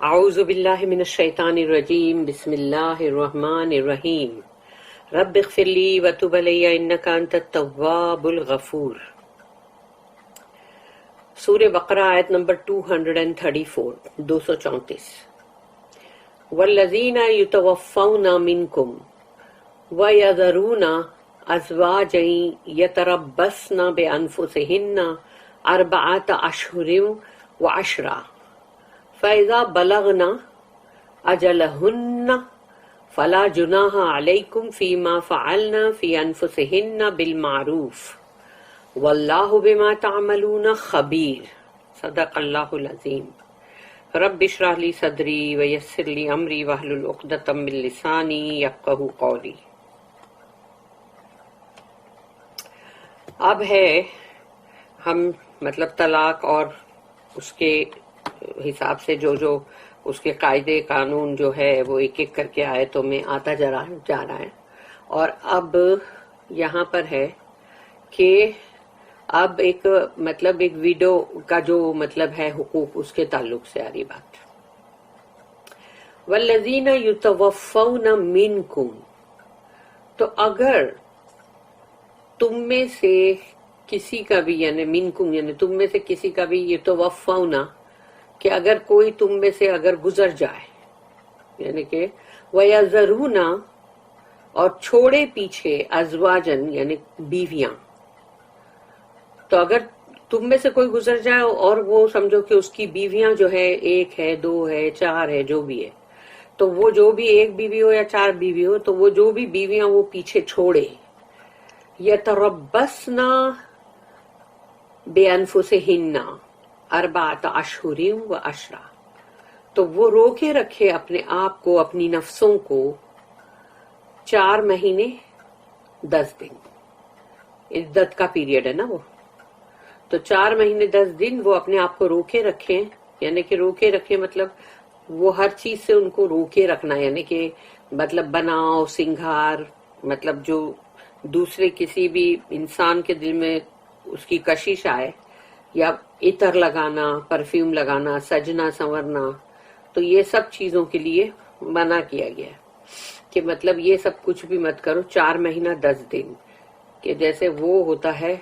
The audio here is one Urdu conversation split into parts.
اعوذ باللہ من الشیطان الرجیم بسم اللہ الرحمن الرحیم رب اغفر لی وتب علی انک انت التواب الغفور۔ سورہ بقرہ آیت نمبر 234 234۔ والذین یتوفون منکم ویذرون ازواجا یتربصن بانفسہن اربعۃ اشہر وعشرا فَإِذَا بَلَغْنَا أَجَلَهُنَّ فَلَا جُنَاحَ عَلَيْكُمْ فِي مَا فَعَلْنَا فِي أَنفُسِهِنَّ بِالْمَعْرُوفِ وَاللَّهُ بِمَا تَعْمَلُونَ خَبِيرٌ۔ صدق اللہ العظیم۔ رب اشرح لی صدری ویسر لی امری واحلل عقدۃ من لسانی یفقہوا قولی۔ اب ہے ہم طلاق اور اس کے حساب سے جو اس کے قاعدے قانون جو ہے وہ ایک ایک کر کے آیتوں میں آتا جا رہا ہے، اور اب یہاں پر ہے کہ اب ایک ویڈو کا جو ہے حقوق، اس کے تعلق سے آ رہی بات۔ والذین یتوفون منکم، تو اگر تم میں سے کسی کا بھی، یعنی منکم یعنی تم میں سے کسی کا بھی، یتوفون کہ اگر کوئی تم میں سے اگر گزر جائے، یعنی کہ وَيَذَرُونَ اور چھوڑے پیچھے ازواجن یعنی بیویاں، تو اگر تم میں سے کوئی گزر جائے اور وہ سمجھو کہ اس کی بیویاں جو ہے ایک ہے، دو ہے، چار ہے، جو بھی ہے، تو وہ جو بھی ایک بیوی ہو یا چار بیوی ہو، تو وہ جو بھی بیویاں وہ پیچھے چھوڑے، یتربصن بانفسہن اربعۃ اشہر وعشرا، تو وہ روکے رکھے اپنے آپ کو، اپنی نفسوں کو 4 مہینے 10 دن، عدت کا پیریڈ ہے نا وہ، تو 4 مہینے 10 دن وہ اپنے آپ کو روکے رکھیں، یعنی کہ روکے رکھے وہ ہر چیز سے ان کو روکے رکھنا، یعنی کہ بناؤ سنگھار، جو دوسرے کسی بھی انسان کے دل میں اس کی کشش آئے، یا عطر لگانا، پرفیوم لگانا، سجنا سنورنا، تو یہ سب چیزوں کے لیے منع کیا گیا ہے کہ یہ سب کچھ بھی مت کرو 4 مہینہ 10 دن، کہ جیسے وہ ہوتا ہے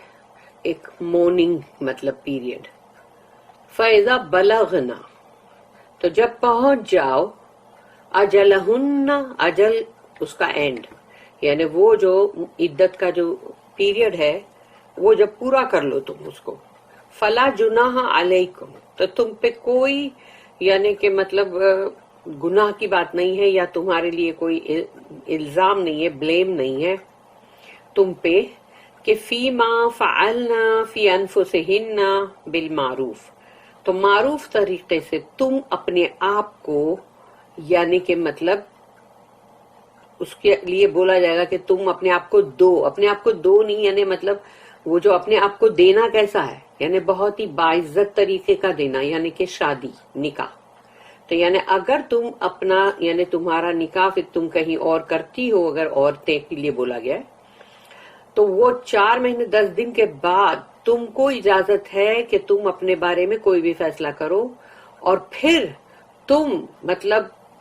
ایک مورننگ پیریڈ۔ فَإِذَا بَلَغْنَا، تو جب پہنچ جاؤ، اجلہن، اجل اس کا اینڈ، یعنی وہ جو عدت کا جو پیریڈ ہے وہ جب پورا کر لو تم اس کو، فلا جناح علیکم، تو تم پہ کوئی یعنی کہ گناہ کی بات نہیں ہے، یا تمہارے لیے کوئی الزام نہیں ہے، بلیم نہیں ہے تم پہ، کہ فی ما فعلنا فی انفسہن بالمعروف، تو معروف طریقے سے تم اپنے آپ کو، یعنی کہ اس کے لیے بولا جائے گا کہ تم اپنے آپ کو دو نہیں، یعنی وہ جو اپنے آپ کو دینا کیسا ہے، یعنی بہت ہی باعزت طریقے کا دینا، یعنی کہ شادی، نکاح۔ تو یعنی اگر تم اپنا یعنی تمہارا نکاح پھر تم کہیں اور کرتی ہو، اگر عورتیں کے لیے بولا گیا ہے، تو وہ 4 مہینے 10 دن کے بعد تم کو اجازت ہے کہ تم اپنے بارے میں کوئی بھی فیصلہ کرو، اور پھر تم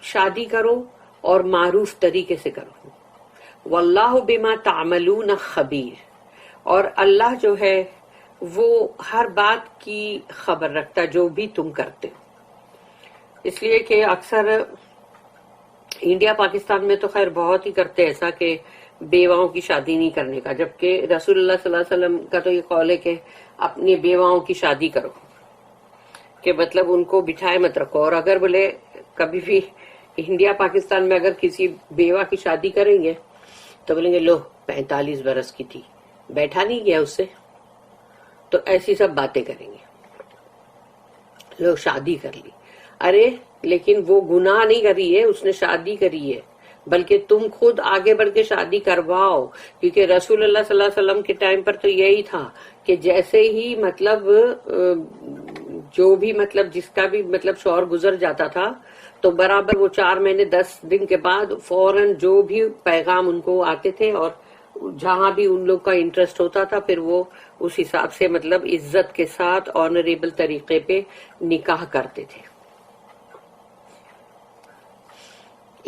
شادی کرو اور معروف طریقے سے کرو۔ واللہ بما تعملون خبیر، اور اللہ جو ہے وہ ہر بات کی خبر رکھتا جو بھی تم کرتے ہو۔ اس لیے کہ اکثر انڈیا پاکستان میں تو خیر بہت ہی کرتے ایسا کہ بیواؤں کی شادی نہیں کرنے کا، جبکہ رسول اللہ صلی اللہ علیہ وسلم کا تو یہ قول ہے کہ اپنی بیواؤں کی شادی کرو، کہ ان کو بٹھائے مت رکھو، اور اگر بولے کبھی بھی انڈیا پاکستان میں اگر کسی بیوہ کی شادی کریں گے تو بولیں گے لو 45 برس کی تھی، بیٹھا نہیں گیا اس سے، تو ایسی سب باتیں کریں گے، لو شادی کر لی، ارے لیکن وہ گناہ نہیں کری ہے، اس نے شادی کری ہے، بلکہ تم خود آگے بڑھ کے شادی کرواؤ، کیونکہ رسول اللہ صلی اللہ علیہ وسلم کے ٹائم پر تو یہی تھا کہ جیسے ہی جو بھی جس کا بھی شوہر گزر جاتا تھا تو برابر وہ 4 مہینے 10 دن کے بعد فوراً جو بھی پیغام ان کو آتے تھے اور جہاں بھی ان لوگ کا انٹرسٹ ہوتا تھا پھر وہ اس حساب سے عزت کے ساتھ آنریبل طریقے پہ نکاح کرتے تھے۔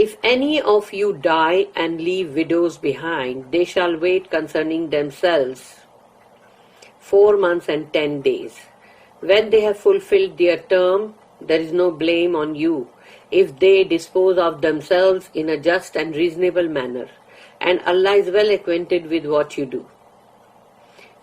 If any of you die and leave widows behind, they shall wait concerning themselves 4 months and 10 days. When they have fulfilled their term, there is no blame on you if they dispose of themselves in a just and reasonable manner, and Allah is well acquainted with what you do.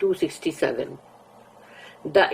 267. The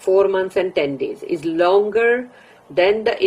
4 months and 10 days, is longer than the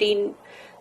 3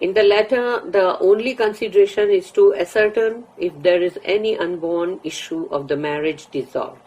In the latter, the only consideration is to ascertain if there is any unborn issue of the marriage dissolved.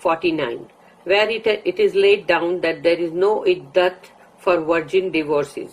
49, where it is laid down that there is no iddat for virgin divorces.